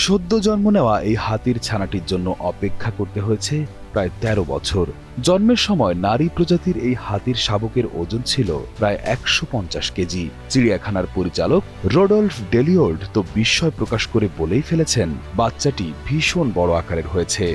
সদ্য জন্ম নেওয়া এই হাতির ছানাটির জন্য অপেক্ষা করতে হয়েছে প্রায় ১৩ বছর। জন্মের সময় নারী প্রজাতির এই হাতির শাবকের ওজন ছিল প্রায় ১৫০ কেজি। চিড়িয়াখানার পরিচালক রোডল্ফ ডেলিওল্ড তো বিস্ময় প্রকাশ করে বলেই ফেলেছেন, বাচ্চাটি ভীষণ বড় আকারের হয়েছে।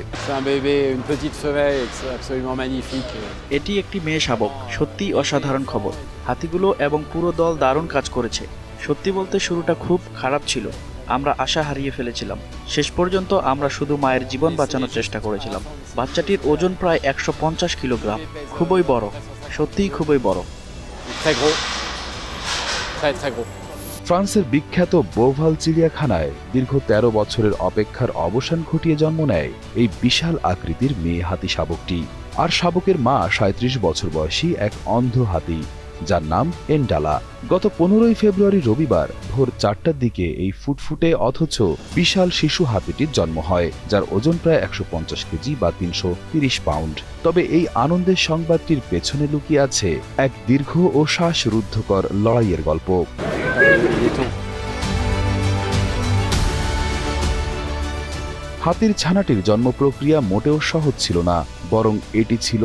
এটি একটি মেয়ে শাবক, সত্যি অসাধারণ খবর। হাতিগুলো এবং পুরো দল দারুণ কাজ করেছে। সত্যি বলতে শুরুটা খুব খারাপ ছিল। আমরা আশা হারিয়ে ফেলেছিলাম। শেষ পর্যন্ত আমরা শুধু মায়ের জীবন বাঁচানোর চেষ্টা করেছিলাম। বাচ্চাটির ওজন প্রায় ১৫০ কিলোগ্রাম। খুবই বড়, সত্যিই খুবই বড়। ফ্রান্সের বিখ্যাত বোভাল চিড়িয়াখানায় দীর্ঘ ১৩ বছরের অপেক্ষার অবসান ঘটিয়ে জন্ম নেয় এই বিশাল আকৃতির মেয়ে হাতি শাবকটি। আর শাবকের মা ৩৭ বছর বয়সী এক অন্ধ হাতি, যার নাম এন্ডালা। গত ১৫ই ফেব্রুয়ারি রবিবার ভোর ৪টার দিকে এই ফুটফুটে অথচ বিশাল শিশু হাতিটির জন্ম হয়, যার ওজন প্রায় ১৫০ কেজি বা ৩৩০ পাউন্ড। তবে এই আনন্দের সংবাদটির পেছনে লুকিয়ে আছে এক দীর্ঘ ও শ্বাসরুদ্ধকর লড়াইয়ের গল্প। হাতির ছানাটির জন্ম প্রক্রিয়া মোটেও সহজ ছিল না, বরং এটি ছিল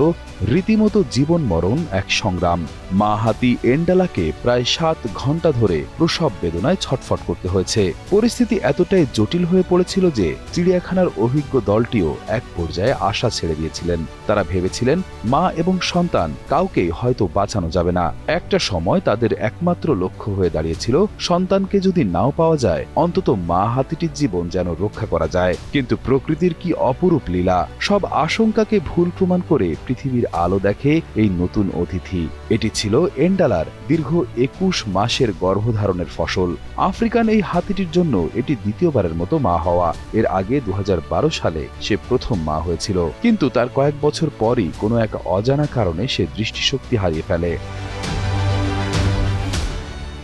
রীতিমতো জীবন মরণ এক সংগ্রাম। মা হাতি এন্ডালাকে প্রায় ৭ ঘন্টা ধরে প্রসব বেদনায় ছটফট করতে হয়েছে। পরিস্থিতি এতটাই জটিল হয়ে পড়েছিল যে চিড়িয়াখানার অভিজ্ঞ দলটিও এক পর্যায়ে আশা ছেড়ে দিয়েছিলেন। তারা ভেবেছিলেন মা এবং সন্তান কাউকেই হয়তো বাঁচানো যাবে না। একটা সময় তাদের একমাত্র লক্ষ্য হয়ে দাঁড়িয়েছিল সন্তানকে যদি নাও পাওয়া যায়, অন্তত মা হাতিটির জীবন যেন রক্ষা করা যায়। কিন্তু প্রকৃতির কি অপরূপ লীলা! সব আশঙ্কাকে ভুল প্রমাণ করে পৃথিবীর আলো দেখে এই নতুন অতিথি। এটি ছিল এন্ডালার দীর্ঘ ২১ মাসের গর্ভধারণের ফসল। আফ্রিকান এই হাতিটির জন্য এটি দ্বিতীয়বারের মতো মা হওয়া। এর আগে ২০১২ সালে সে প্রথম মা হয়েছিল, কিন্তু তার কয়েক বছর পরই কোনো এক অজানা কারণে সে দৃষ্টিশক্তি হারিয়ে ফেলে।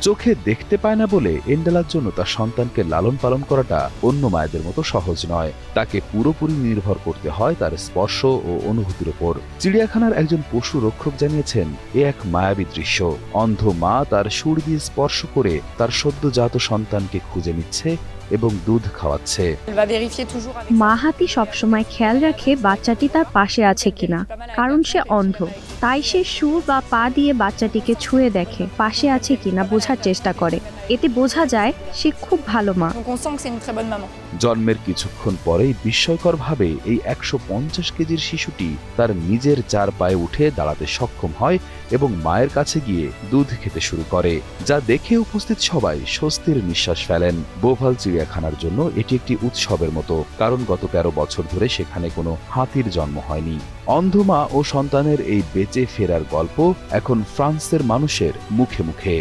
চোখে দেখতে পায় না বলে এন্ডালার জন্য তার সন্তানকে লালন পালন করাটা অন্য মায়েদের মতো সহজ নয়। তাকে পুরোপুরি নির্ভর করতে হয় তার স্পর্শ ও অনুভূতির ওপর। চিড়িয়াখানার একজন পশু রক্ষক জানিয়েছেন, এ এক মায়াবী দৃশ্য। অন্ধ মা তার সুর দিয়ে স্পর্শ করে তার সদ্যজাত সন্তানকে খুঁজে নিচ্ছে এবং দুধ খাওয়াচ্ছে। মা হাতি সবসময় খেয়াল রাখে বাচ্চাটি তার পাশে আছে কিনা, কারণ সে অন্ধ। তাই সে সুর বা পা দিয়ে বাচ্চাটিকে ছুঁয়ে দেখে পাশে আছে কিনা বোঝার চেষ্টা করে। এতে বোঝা যায় সে খুব ভালো মা। জন্মের কিছুক্ষণ পরেই বিস্ময়করভাবে এই ১৫০ কেজির শিশুটি তার নিজের ৪ পায়ে উঠে দাঁড়াতে সক্ষম হয় এবং মায়ের কাছে গিয়ে দুধ খেতে শুরু করে, যা দেখে উপস্থিত সবাই স্বস্তির নিঃশ্বাস ফেলেন। বোভাল চিড়িয়াখানার জন্য এটি একটি উৎসবের মতো, কারণ গত ১৩ বছর ধরে সেখানে কোনো হাতির জন্ম হয়নি। অন্ধমা ও সন্তানের এই বেঁচে ফেরার গল্প এখন ফ্রান্সের মানুষের মুখে মুখে।